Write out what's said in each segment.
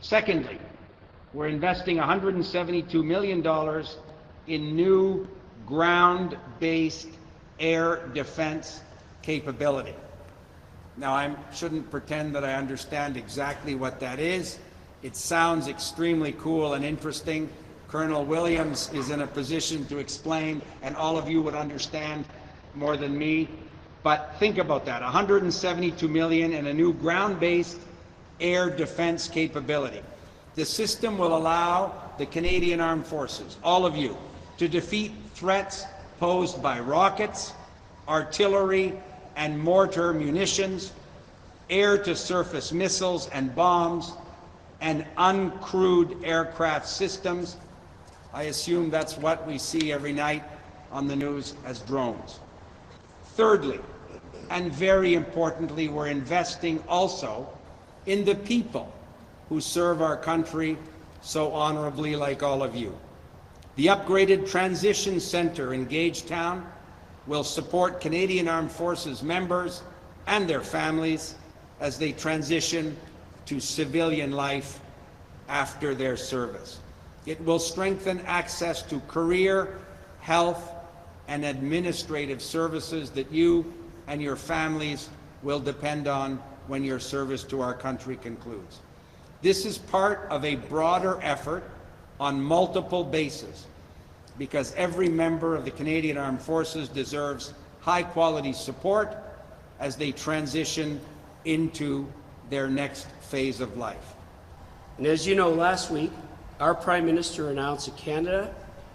Secondly, we're investing $172 million in new ground-based air defense capability. Now, I shouldn't pretend that I understand exactly what that is. It sounds extremely cool and interesting. Colonel Williams is in a position to explain, and all of you would understand more than me. But think about that, $172 million in a new ground-based air defense capability. The system will allow the Canadian Armed Forces, all of you, to defeat threats posed by rockets, artillery and mortar munitions, air-to-surface missiles and bombs, and uncrewed aircraft systems. I assume that's what we see every night on the news as drones. Thirdly, and very importantly, we're investing also in the people who serve our country so honorably, like all of you. The upgraded Transition Centre in Gagetown will support Canadian Armed Forces members and their families as they transition to civilian life after their service. It will strengthen access to career, health, and administrative services that you and your families will depend on when your service to our country concludes. This is part of a broader effort on multiple bases, because every member of the Canadian Armed Forces deserves high-quality support as they transition into their next phase of life. And as you know, last week, our Prime Minister announced that Canada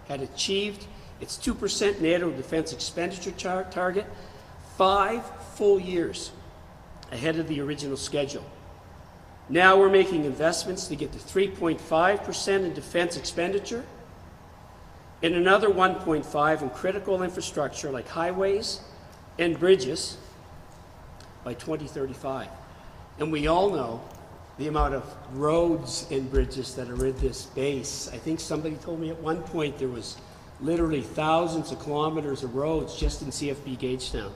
had achieved its 2% NATO defence expenditure target 5 full years ahead of the original schedule. Now we're making investments to get to 3.5% in defence expenditure and another 1.5% in critical infrastructure like highways and bridges by 2035. And we all know the amount of roads and bridges that are in this base. I think somebody told me at one point there was literally thousands of kilometers of roads just in CFB Gagetown.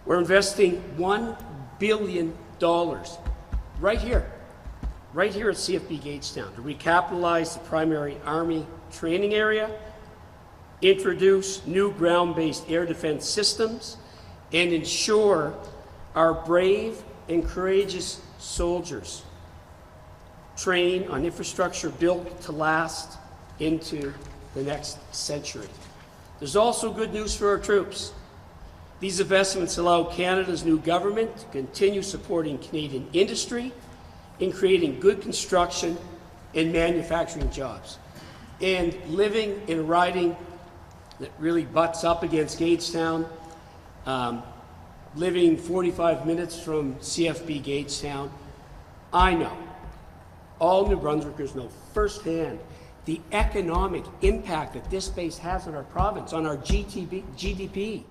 We're investing $1 billion right here at CFB Gagetown to recapitalize the primary Army training area, introduce new ground-based air defense systems, and ensure our brave and courageous soldiers train on infrastructure built to last into the next century. There's also good news for our troops. These investments allow Canada's new government to continue supporting Canadian industry in creating good construction and manufacturing jobs. And living in a riding that really butts up against Gagetown, living 45 minutes from CFB Gagetown, I know, all New Brunswickers know firsthand the economic impact that this base has on our province, on our GDP.